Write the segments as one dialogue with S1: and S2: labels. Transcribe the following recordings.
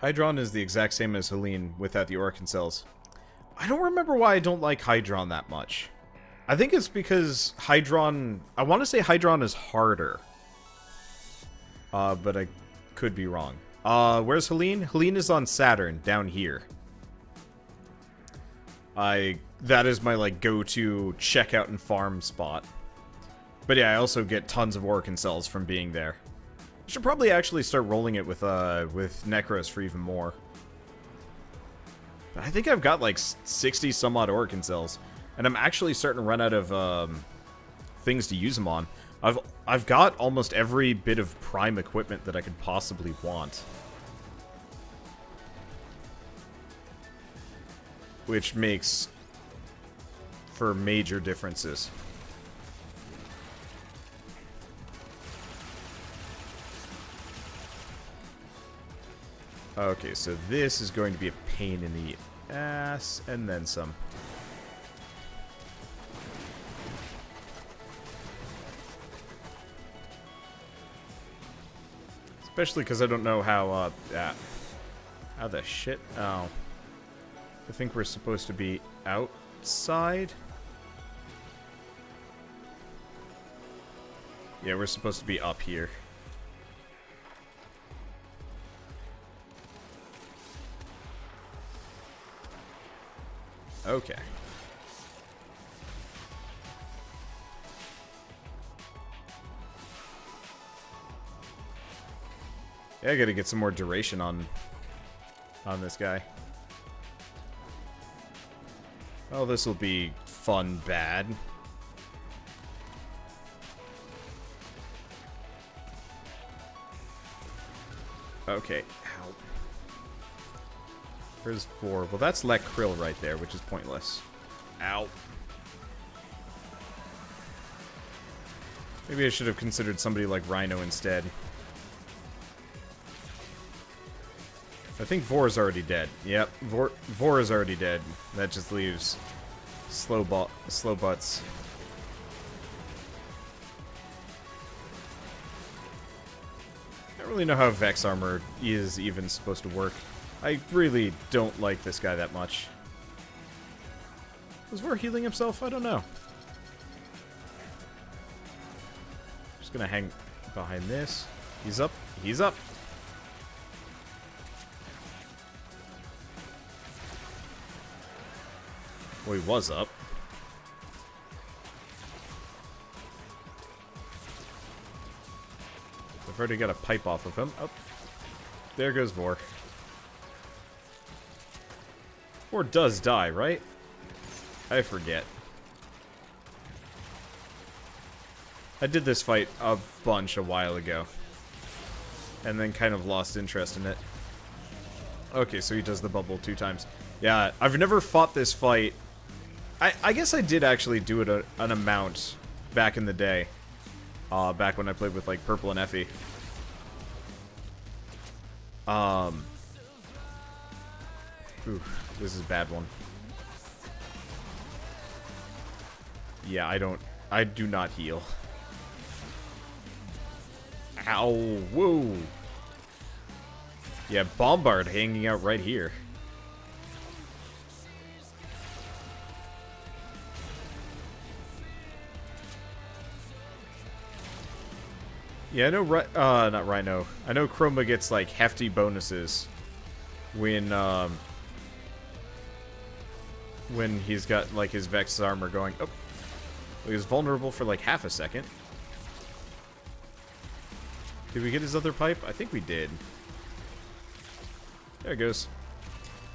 S1: Hydron is the exact same as Helene without the Orkin cells. I don't remember why I don't like Hydron that much. I think it's because Hydron... I want to say Hydron is harder. But I could be wrong. Where's Helene? Helene is on Saturn, down here. That is my, like, go-to checkout and farm spot. But yeah, I also get tons of Orkin cells from being there. I should probably actually start rolling it with Necros for even more. But I think I've got like 60 some odd Orkin cells, and I'm actually starting to run out of things to use them on. I've got almost every bit of prime equipment that I could possibly want, which makes for major differences. Okay, so this is going to be a pain in the ass, and then some. Especially because I don't know how, how the shit, oh. I think we're supposed to be outside? Yeah, we're supposed to be up here. Okay. Yeah, I gotta get some more duration on this guy. Oh, this will be fun bad. Okay. Ow. Where's 4? Well, that's Let Krill right there, which is pointless. Ow. Maybe I should have considered somebody like Rhino instead. I think Vor is already dead. Yep, Vor is already dead. That just leaves slow butts. I don't really know how Vex armor is even supposed to work. I really don't like this guy that much. Was Vor healing himself? I don't know. Just gonna hang behind this. He's up. He's up. Well, he was up. I've already got a pipe off of him. Oh, there goes Vor. Vor does die, right? I forget. I did this fight a bunch a while ago, and then kind of lost interest in it. Okay, so he does the bubble 2 times. Yeah, I've never fought this fight. I guess I did actually do it an amount back in the day. Back when I played with, like, Purple and Effie. Ooh, this is a bad one. Yeah, I do not heal. Ow, whoa. Yeah, Bombard hanging out right here. Yeah, I know, not Rhino. I know Chroma gets, like, hefty bonuses when he's got, like, his Vex armor going. Oh, he was vulnerable for, like, half a second. Did we get his other pipe? I think we did. There it goes.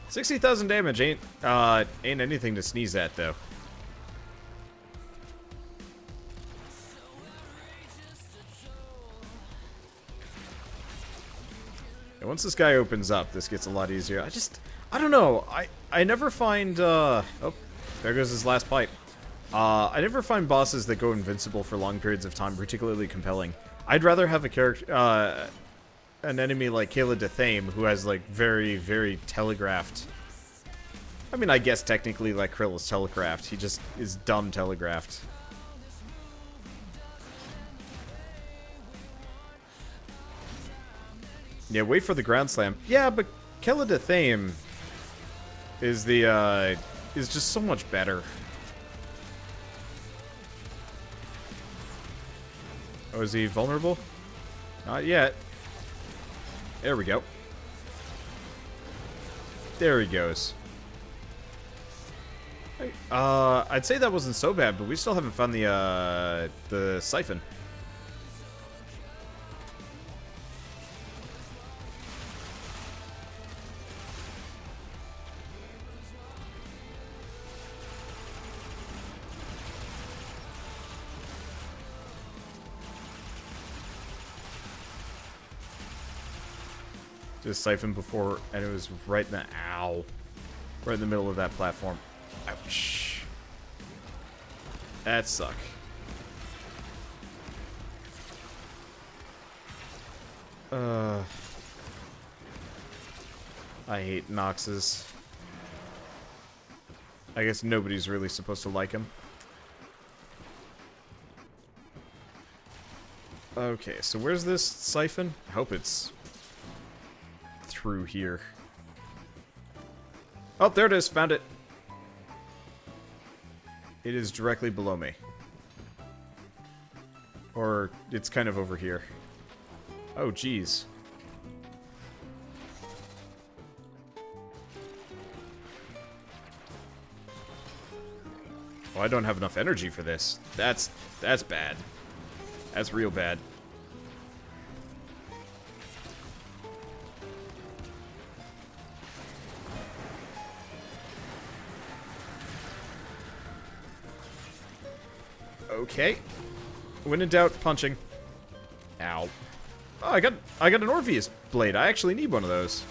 S1: 60,000 damage ain't anything to sneeze at, though. And once this guy opens up, this gets a lot easier. I don't know. I never find, oh, there goes his last pipe. I never find bosses that go invincible for long periods of time particularly compelling. I'd rather have a character, an enemy like Kayla Dathame, who has, like, very, very telegraphed. I mean, I guess technically, like, Krill is telegraphed. He just is dumb telegraphed. Yeah, wait for the ground slam. Yeah, but Keladathame is the, is just so much better. Oh, is he vulnerable? Not yet. There we go. There he goes. I'd say that wasn't so bad, but we still haven't found the siphon. Just siphon before, and it was right in the ow, right in the middle of that platform. Ouch. That suck. I hate Noxes. I guess nobody's really supposed to like him. Okay, so where's this siphon? I hope it's through here. Oh, there it is. Found it. It is directly below me. Or it's kind of over here. Oh, geez. Oh, I don't have enough energy for this. That's bad. That's real bad. Okay. When in doubt, punching. Ow. Oh, I got an Orpheus blade. I actually need one of those.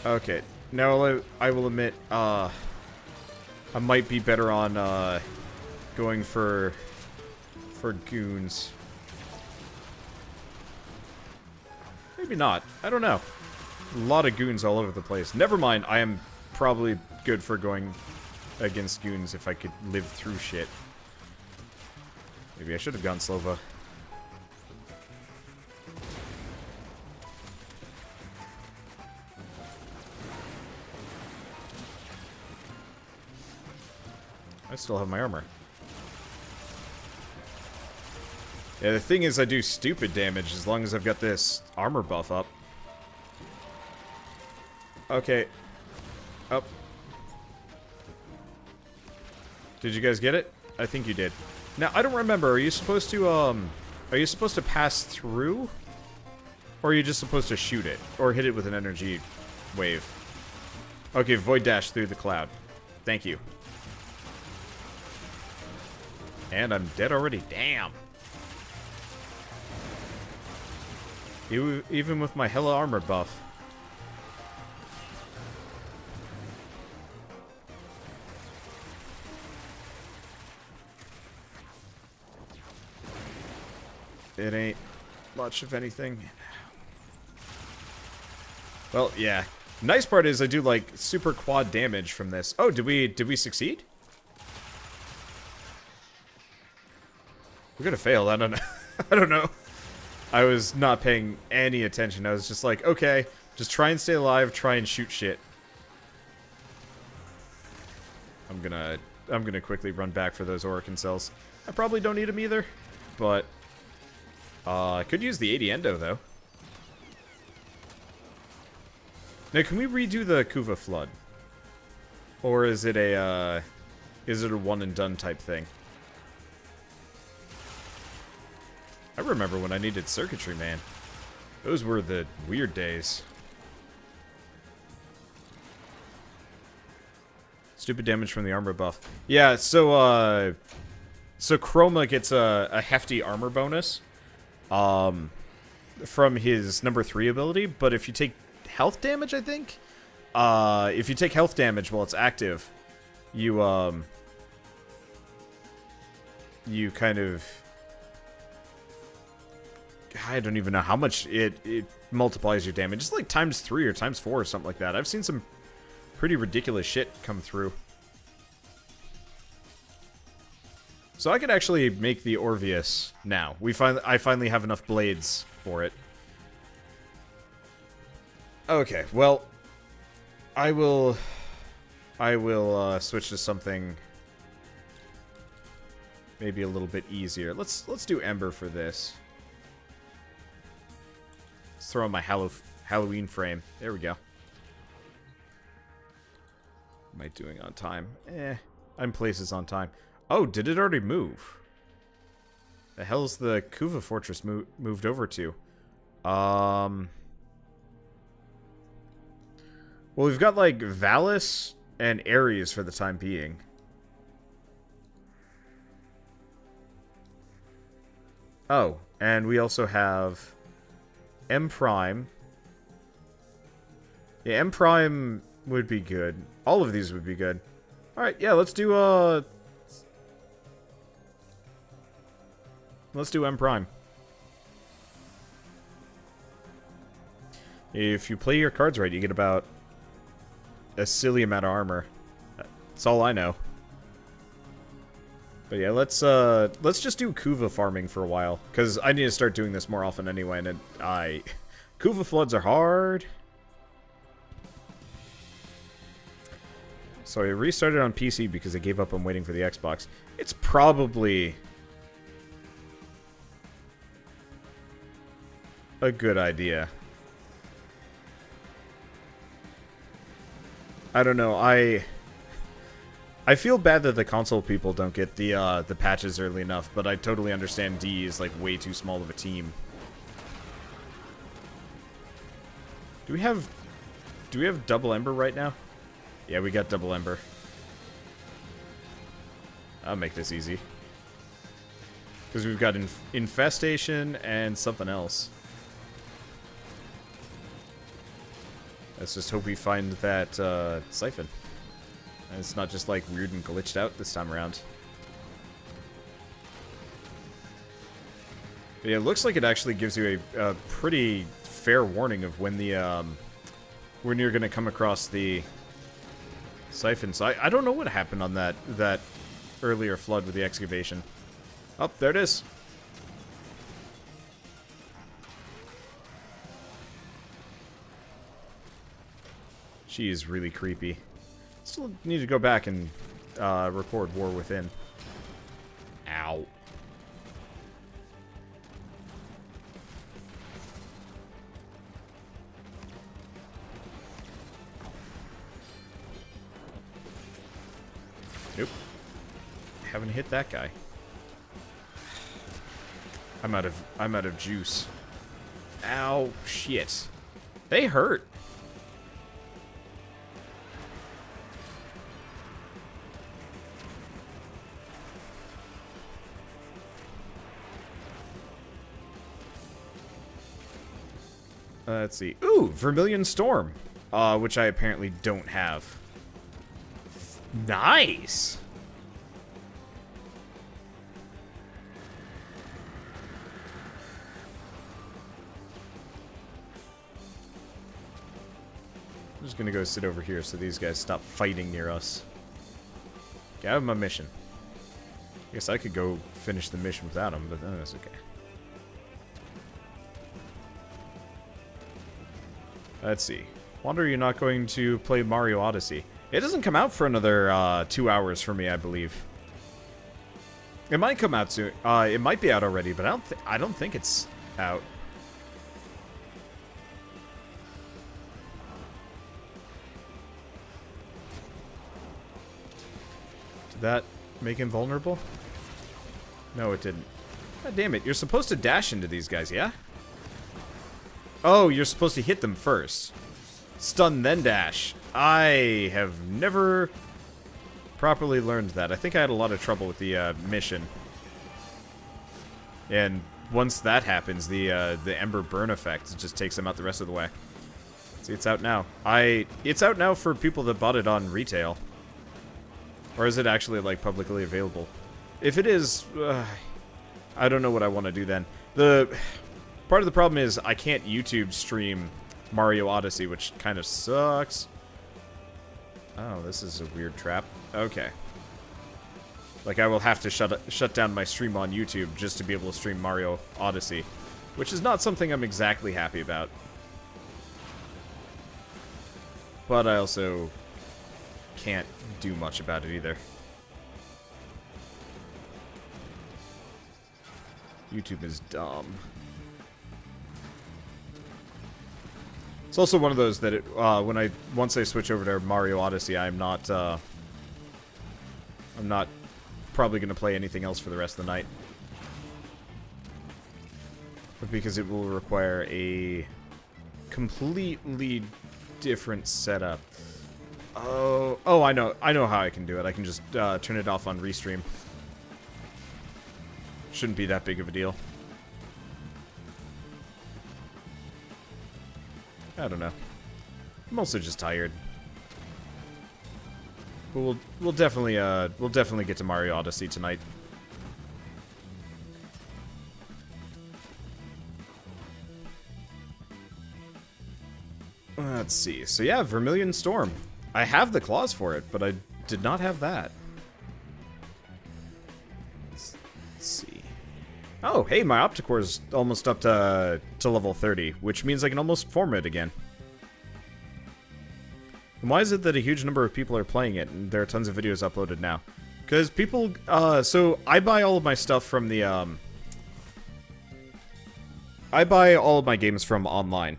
S1: Okay. Now I will admit, I might be better on going for goons. Maybe not. I don't know. A lot of goons all over the place. Never mind. I am probably good for going against goons if I could live through shit. Maybe I should have gone Slova. I still have my armor. Yeah, the thing is I do stupid damage as long as I've got this armor buff up. Okay. Up. Did you guys get it? I think you did. Now, I don't remember. Are you supposed to pass through? Or are you just supposed to shoot it? Or hit it with an energy wave? Okay, void dash through the cloud. Thank you. And I'm dead already. Damn. Even with my hella armor buff. It ain't much of anything. Well, yeah. Nice part is I do like super quad damage from this. Oh, did we succeed? We're gonna fail. I don't know. I don't know. I was not paying any attention. I was just like, okay, just try and stay alive, try and shoot shit. I'm gonna quickly run back for those Oracle cells. I probably don't need them either, but I could use the 80 endo though. Now, can we redo the Kuva flood, or is it a one and done type thing? I remember when I needed circuitry, man. Those were the weird days. Stupid damage from the armor buff. Yeah, so Chroma gets a hefty armor bonus from his number 3 ability, but if you take health damage, I think, if you take health damage while it's active, you kind of, I don't even know how much it multiplies your damage. It's like ×3 or ×4 or something like that. I've seen some pretty ridiculous shit come through. So I could actually make the Orvius now. I finally have enough blades for it. Okay, well, I will switch to something maybe a little bit easier. Let's do Ember for this. Let's throw on my Halloween frame. There we go. What am I doing on time? I'm places on time. Oh, did it already move? The hell's the Kuva fortress moved over to? Well, we've got, like, Valis and Ares for the time being. Oh, and we also have M Prime. Yeah, M Prime would be good. All of these would be good. Alright, yeah, let's do M Prime. If you play your cards right, you get about a silly amount of armor. That's all I know. But yeah, let's just do Kuva farming for a while, because I need to start doing this more often anyway, and Kuva floods are hard. So I restarted on PC because I gave up on waiting for the Xbox. It's probably a good idea. I don't know, I feel bad that the console people don't get the patches early enough, but I totally understand D is like way too small of a team. Do we have double Ember right now? Yeah, we got double Ember. I'll make this easy. Because we've got Infestation and something else. Let's just hope we find that Siphon. And it's not just like weird and glitched out this time around. But yeah, it looks like it actually gives you a pretty fair warning of when the when you're gonna come across the Siphon. So I don't know what happened on that earlier flood with the excavation. Oh, there it is. She is really creepy. Still need to go back and record War Within. Ow. Nope. Haven't hit that guy. I'm out of juice. Ow, shit. They hurt. Let's see. Ooh, Vermilion Storm. Which I apparently don't have. Nice! I'm just gonna go sit over here so these guys stop fighting near us. Okay, I have my mission. I guess I could go finish the mission without them, but that's okay. Let's see. Wonder you're not going to play Mario Odyssey. It doesn't come out for another 2 hours for me, I believe. It might come out soon. It might be out already, but I don't think it's out. Did that make him vulnerable? No, it didn't. God damn it! You're supposed to dash into these guys, yeah? Oh, you're supposed to hit them first. Stun, then dash. I have never properly learned that. I think I had a lot of trouble with the mission. And once that happens, the Ember Burn effect just takes them out the rest of the way. See, it's out now. It's out now for people that bought it on retail. Or is it actually, like, publicly available? If it is, I don't know what I want to do then. Part of the problem is I can't YouTube stream Mario Odyssey, which kind of sucks. Oh, this is a weird trap. Okay. Like, I will have to shut down my stream on YouTube just to be able to stream Mario Odyssey, which is not something I'm exactly happy about. But I also can't do much about it either. YouTube is dumb. It's also one of those that once I switch over to Mario Odyssey, I'm not probably going to play anything else for the rest of the night. But because it will require a completely different setup. Oh, I know how I can do it. I can just turn it off on Restream. Shouldn't be that big of a deal. I don't know. I'm also just tired. But we'll definitely get to Mario Odyssey tonight. Let's see. So yeah, Vermilion Storm. I have the claws for it, but I did not have that. Let's see. Oh, hey, my Opticore is almost up to level 30, which means I can almost form it again. And why is it that a huge number of people are playing it, and there are tons of videos uploaded now? Because people, so I buy all of my stuff from the, I buy all of my games from online.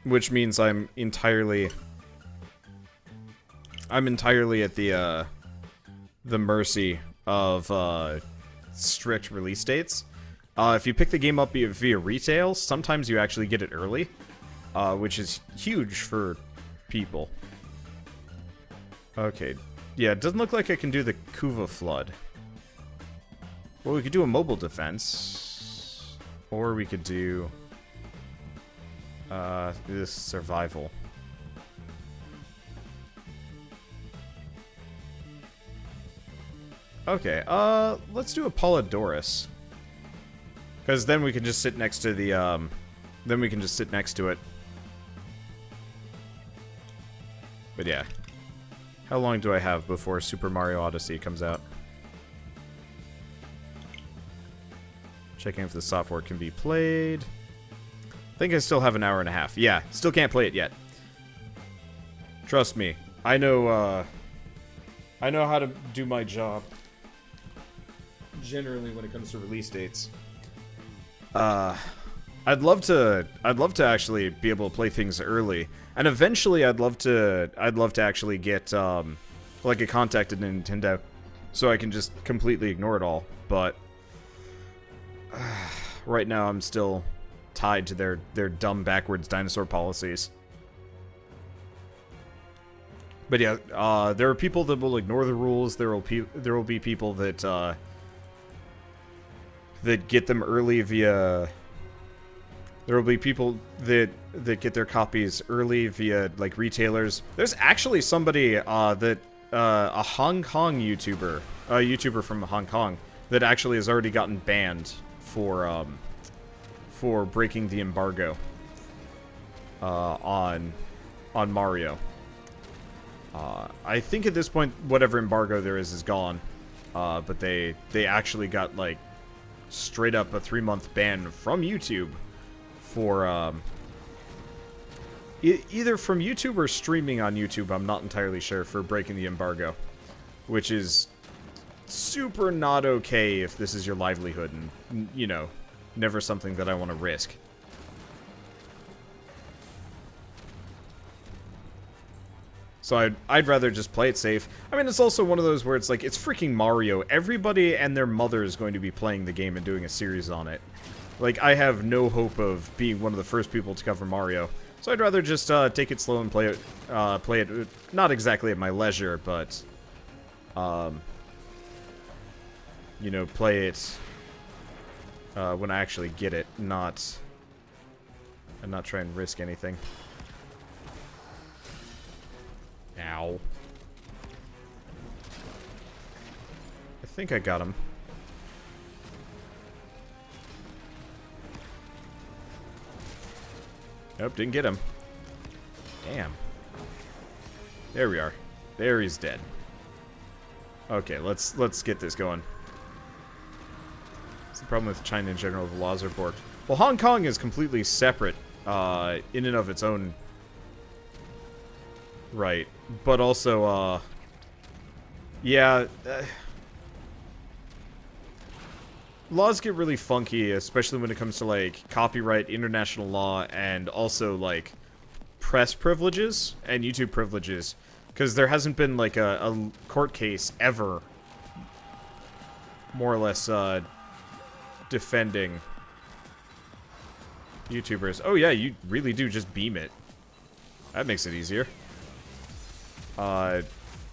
S1: Which means I'm entirely at the mercy of, strict release dates. If you pick the game up via retail, sometimes you actually get it early. Which is huge for people. Okay. Yeah, it doesn't look like I can do the Kuva Flood. Well, we could do a mobile defense. Or we could do... this survival. Okay, let's do Apollodorus. Because then we can just sit next to the, then we can just sit next to it. But yeah. How long do I have before Super Mario Odyssey comes out? Checking if the software can be played. I think I still have an hour and a half. Yeah, still can't play it yet. Trust me. I know how to do my job. Generally when it comes to release dates. I'd love to actually be able to play things early. And eventually I'd love to actually get like a contact at Nintendo so I can just completely ignore it all. But right now I'm still tied to their dumb backwards dinosaur policies. But yeah, there are people that will ignore the rules. There will be people that get them early via. There will be people that get their copies early via like retailers. There's actually somebody that a Hong Kong YouTuber, a YouTuber from Hong Kong that actually has already gotten banned for breaking the embargo on Mario. I think at this point whatever embargo there is gone, but they actually got like straight up a 3-month ban from YouTube for either from YouTube or streaming on YouTube. I'm not entirely sure, for breaking the embargo, which is super not okay if this is your livelihood, and you know, never something that I want to risk. So I'd rather just play it safe. I mean, it's also one of those where it's like, it's freaking Mario. Everybody and their mother is going to be playing the game and doing a series on it. Like, I have no hope of being one of the first people to cover Mario. So I'd rather just take it slow and play it not exactly at my leisure, but you know, play it when I actually get it, and not try and risk anything. Ow. I think I got him. Nope, didn't get him. Damn. There we are. There he's dead. Okay, let's get this going. It's the problem with China in general. The laws are borked. Well, Hong Kong is completely separate, in and of its own right. But also, yeah, laws get really funky, especially when it comes to, like, copyright, international law, and also, like, press privileges and YouTube privileges. Because there hasn't been, like, a court case ever, more or less, defending YouTubers. Oh yeah, you really do just beam it. That makes it easier.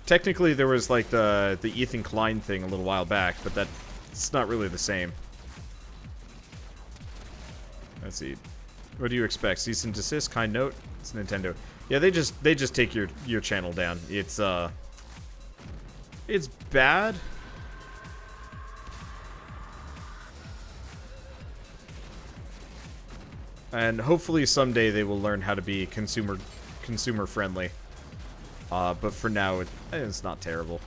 S1: Technically there was like the Ethan Klein thing a little while back, but that's not really the same. Let's see. What do you expect? Cease and desist, kind note? It's Nintendo. Yeah, they just take your channel down. It's bad. And hopefully someday they will learn how to be consumer friendly. But for now, it's not terrible.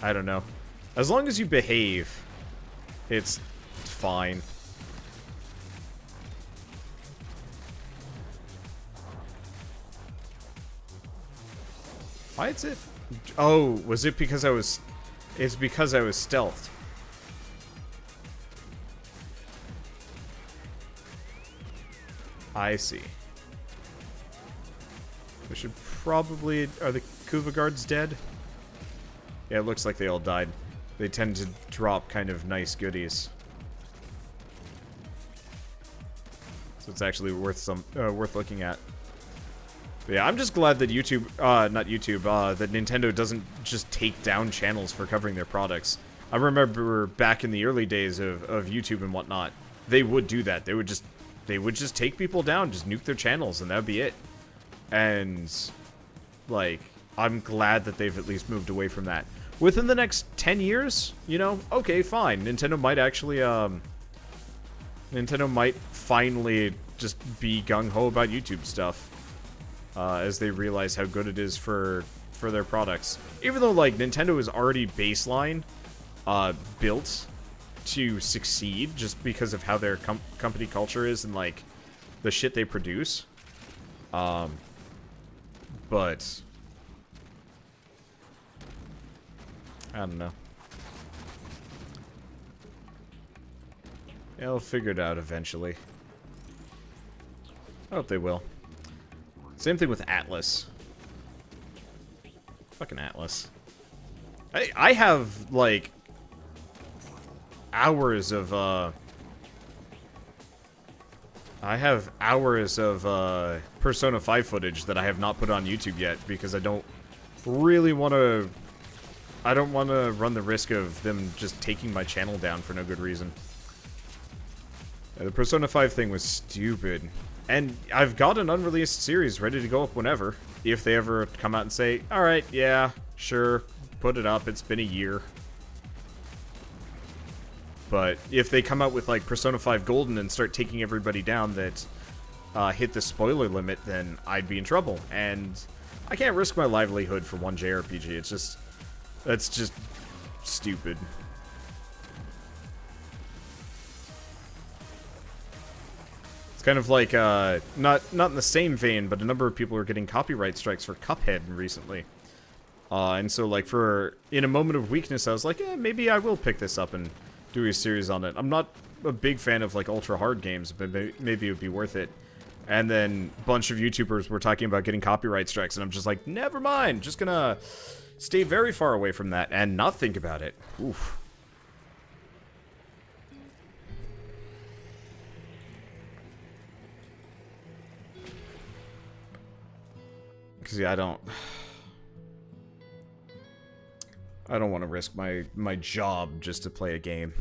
S1: I don't know. As long as you behave, it's fine. Why is it? Oh, was it because I was... It's because I was stealthed. I see. We should probably... Are the Kuva guards dead? Yeah, it looks like they all died. They tend to drop kind of nice goodies. So it's actually worth looking at. But yeah, I'm just glad that YouTube, not YouTube, that Nintendo doesn't just take down channels for covering their products. I remember back in the early days of YouTube and whatnot, they would do that. They would just take people down, just nuke their channels, and that would be it. And, like, I'm glad that they've at least moved away from that. Within the next 10 years, you know, okay, fine. Nintendo might actually, Nintendo might finally just be gung-ho about YouTube stuff. As they realize how good it is for their products. Even though, like, Nintendo is already baseline, built to succeed just because of how their company culture is and, like, the shit they produce. But I don't know. They'll figure it out eventually. I hope they will. Same thing with Atlas. Fucking Atlas. I have, like, hours of, I have hours of, Persona 5 footage that I have not put on YouTube yet because I don't really want to... I don't want to run the risk of them just taking my channel down for no good reason. Yeah, the Persona 5 thing was stupid. And I've got an unreleased series ready to go up whenever. If they ever come out and say, alright, yeah, sure, put it up, it's been a year. But if they come out with, like, Persona 5 Golden and start taking everybody down that hit the spoiler limit, then I'd be in trouble. And I can't risk my livelihood for one JRPG. It's just... That's just stupid. It's kind of like, not in the same vein, but a number of people are getting copyright strikes for Cuphead recently. And so, like, in a moment of weakness, I was like, maybe I will pick this up and do a series on it. I'm not a big fan of, like, ultra-hard games, but maybe it would be worth it. And then a bunch of YouTubers were talking about getting copyright strikes, and I'm just like, never mind, just gonna stay very far away from that and not think about it. Oof. Because, yeah, I don't want to risk my job just to play a game.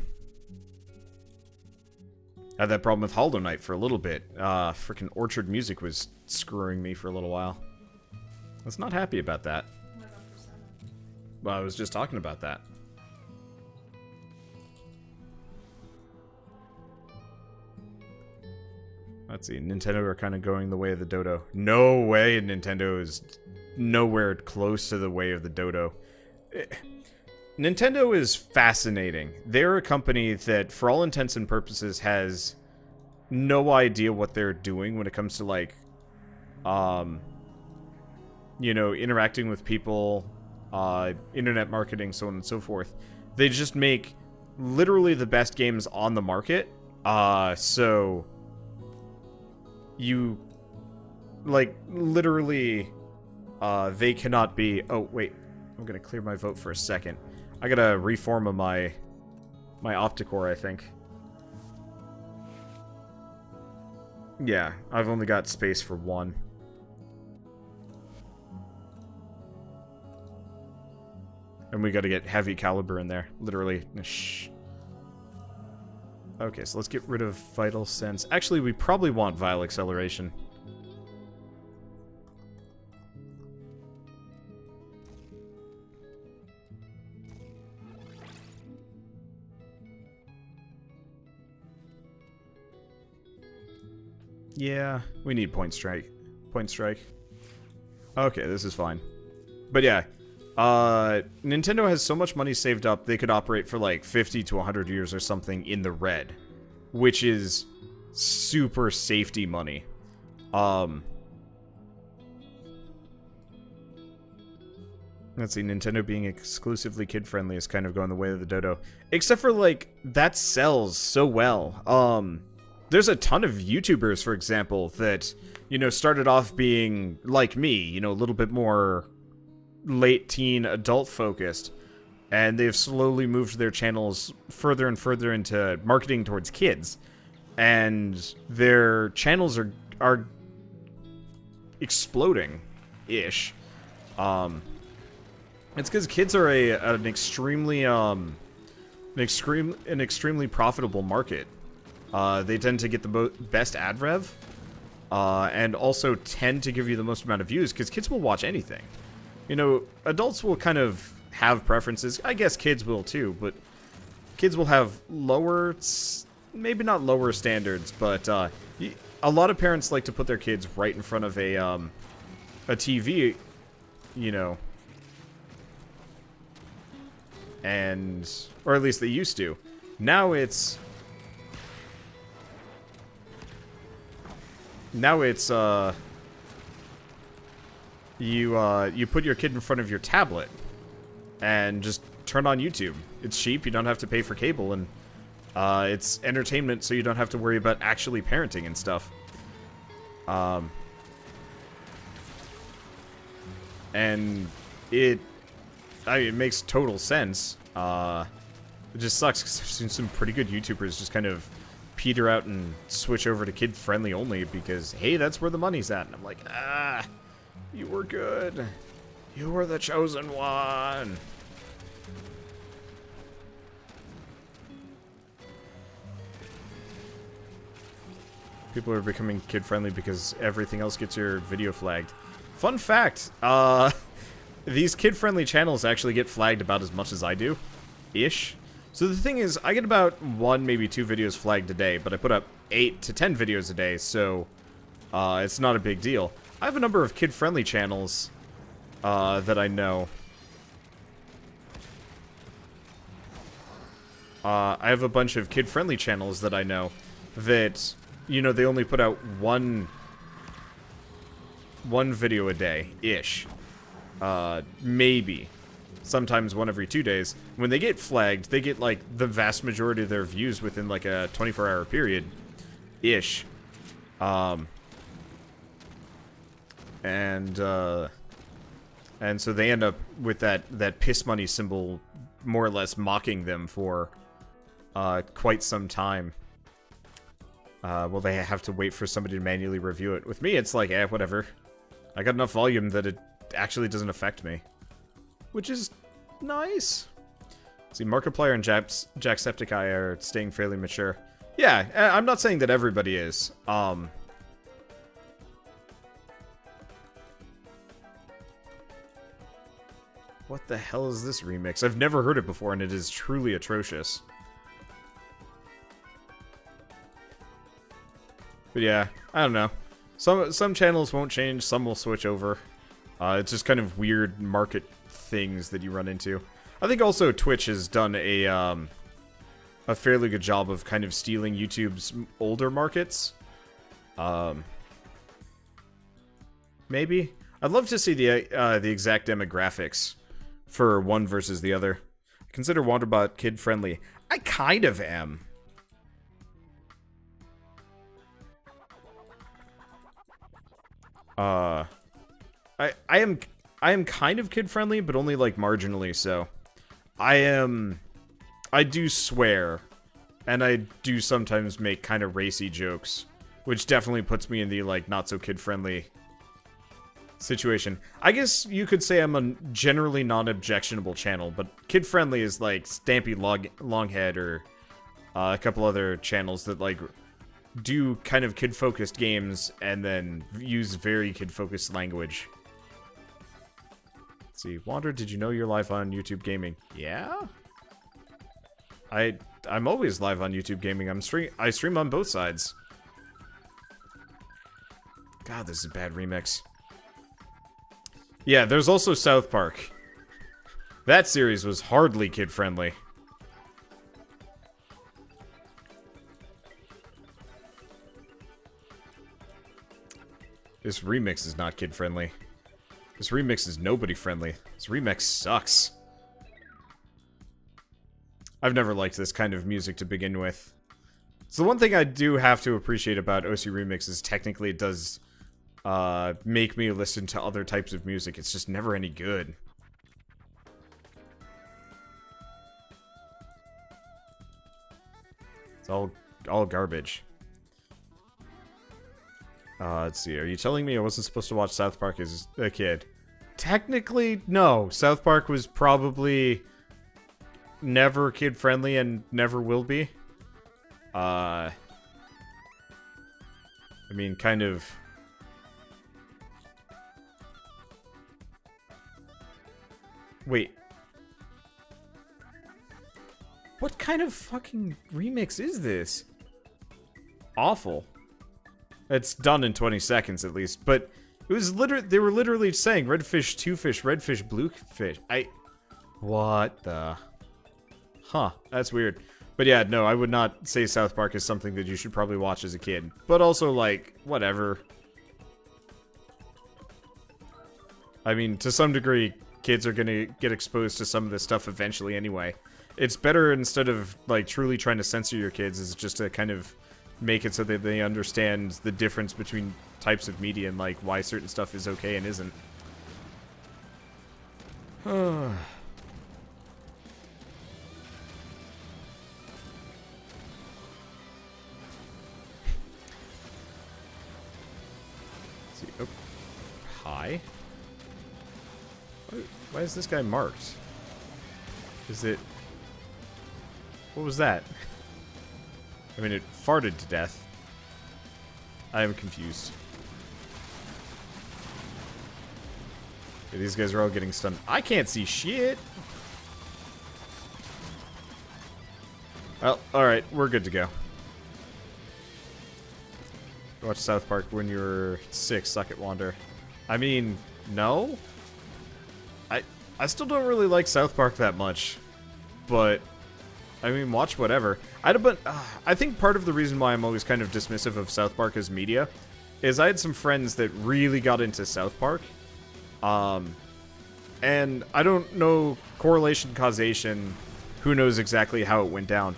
S1: I had that problem with Hollow Knight for a little bit. Freaking Orchard Music was screwing me for a little while. I was not happy about that. Well, I was just talking about that. Let's see, Nintendo are kind of going the way of the dodo. No way Nintendo is nowhere close to the way of the dodo. Nintendo is fascinating. They're a company that, for all intents and purposes, has no idea what they're doing when it comes to, like, you know, interacting with people, internet marketing, so on and so forth. They just make literally the best games on the market. So you, like, literally, they cannot be... Oh, wait. I'm gonna clear my vote for a second. I gotta reform my Opticore, I think. Yeah, I've only got space for one. And we gotta get heavy caliber in there. Literally. Shh. Okay, so let's get rid of Vital Sense. Actually, we probably want Vile Acceleration. Yeah, we need Point Strike. Point Strike. Okay, this is fine. But yeah, Nintendo has so much money saved up, they could operate for like 50 to 100 years or something in the red. Which is super safety money. Let's see, Nintendo being exclusively kid-friendly is kind of going the way of the dodo. Except for, like, that sells so well. There's a ton of YouTubers, for example, that, you know, started off being, like me, you know, a little bit more late teen adult focused. And they've slowly moved their channels further and further into marketing towards kids. And their channels are exploding-ish. It's because kids are an extremely profitable market. They tend to get the best ad rev, and also tend to give you the most amount of views, because kids will watch anything. You know, adults will kind of have preferences. I guess kids will too, but kids will have lower, maybe not lower standards, but a lot of parents like to put their kids right in front of a TV, you know, and, or at least they used to. Now it's you put your kid in front of your tablet and just turn on YouTube. It's cheap, you don't have to pay for cable, and it's entertainment, so you don't have to worry about actually parenting and stuff. And it makes total sense. It just sucks because I've seen some pretty good YouTubers just kind of peter out and switch over to kid-friendly only because, hey, that's where the money's at. And I'm like, you were good. You were the chosen one. People are becoming kid-friendly because everything else gets your video flagged. Fun fact, these kid-friendly channels actually get flagged about as much as I do. Ish. So the thing is, I get about 1, maybe 2 videos flagged a day, but I put up 8 to 10 videos a day, so it's not a big deal. I have a number of kid-friendly channels that I know. I have a bunch of kid-friendly channels that I know that, you know, they only put out one video a day-ish. Maybe. Sometimes one every 2 days. When they get flagged, they get, like, the vast majority of their views within, like, a 24-hour period-ish. And so they end up with that piss money symbol more or less mocking them for quite some time. Well, they have to wait for somebody to manually review it. With me, it's like, whatever. I got enough volume that it actually doesn't affect me. Which is nice. See, Markiplier and Jacksepticeye are staying fairly mature. Yeah, I'm not saying that everybody is. What the hell is this remix? I've never heard it before, and it is truly atrocious. But yeah, I don't know. Some channels won't change, some will switch over. It's just kind of weird market things that you run into. I think also Twitch has done a fairly good job of kind of stealing YouTube's older markets. Maybe. I'd love to see the exact demographics for one versus the other. Consider Wanderbot kid-friendly. I kind of am. I am kind of kid-friendly, but only, like, marginally so. I do swear, and I do sometimes make kind of racy jokes, which definitely puts me in the, like, not-so-kid-friendly situation. I guess you could say I'm a generally non-objectionable channel, but kid-friendly is, like, Stampy Longhead or a couple other channels that, like, do kind of kid-focused games and then use very kid-focused language. Let's see, Wander, did you know you're live on YouTube Gaming? Yeah? I'm always live on YouTube Gaming. I stream on both sides. God, this is a bad remix. Yeah, there's also South Park. That series was hardly kid-friendly. This remix is not kid-friendly. This remix is nobody-friendly. This remix sucks. I've never liked this kind of music to begin with. So the one thing I do have to appreciate about OC Remix is technically it does make me listen to other types of music. It's just never any good. It's all garbage. Let's see. Are you telling me I wasn't supposed to watch South Park as a kid? Technically, no. South Park was probably never kid-friendly and never will be. I mean, kind of... Wait. What kind of fucking remix is this? Awful. It's done in 20 seconds at least, but it was literally, they were literally saying red fish, two fish, red fish, blue fish. What the? Huh, that's weird. But yeah, no, I would not say South Park is something that you should probably watch as a kid. But also, like, whatever. I mean, to some degree, kids are gonna get exposed to some of this stuff eventually anyway. It's better, instead of, like, truly trying to censor your kids, is just to kind of make it so that they understand the difference between types of media and, like, why certain stuff is okay and isn't. See, oh. Hi? Why is this guy marked? Is it... What was that? I mean, it farted to death. I am confused. Okay, these guys are all getting stunned. I can't see shit! Well, alright, we're good to go. Watch South Park when you were 6, suck it, Wander. I mean, no? I still don't really like South Park that much. But, I mean, watch whatever. I think part of the reason why I'm always kind of dismissive of South Park as media is I had some friends that really got into South Park. And I don't know correlation, causation, who knows exactly how it went down.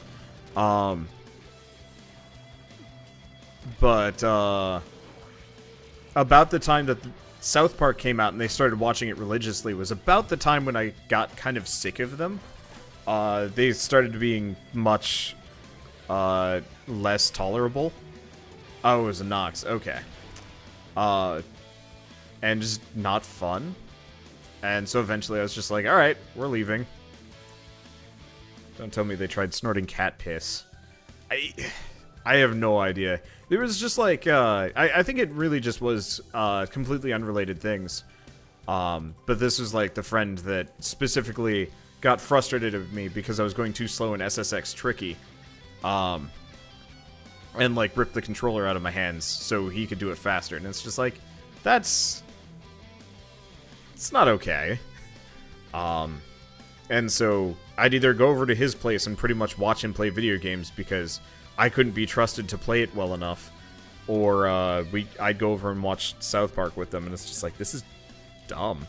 S1: But about the time that South Park came out and they started watching it religiously was about the time when I got kind of sick of them. They started being much less tolerable. Oh, it was a Nox. Okay. And just not fun. And so eventually I was just like, alright, we're leaving. Don't tell me they tried snorting cat piss. I have no idea. There was just like, I think it really just was completely unrelated things. But this was like the friend that specifically got frustrated at me because I was going too slow in SSX Tricky. And like ripped the controller out of my hands so he could do it faster. And it's just like, it's not okay. And so I'd either go over to his place and pretty much watch him play video games because I couldn't be trusted to play it well enough, or I'd go over and watch South Park with them, and it's just like, this is dumb.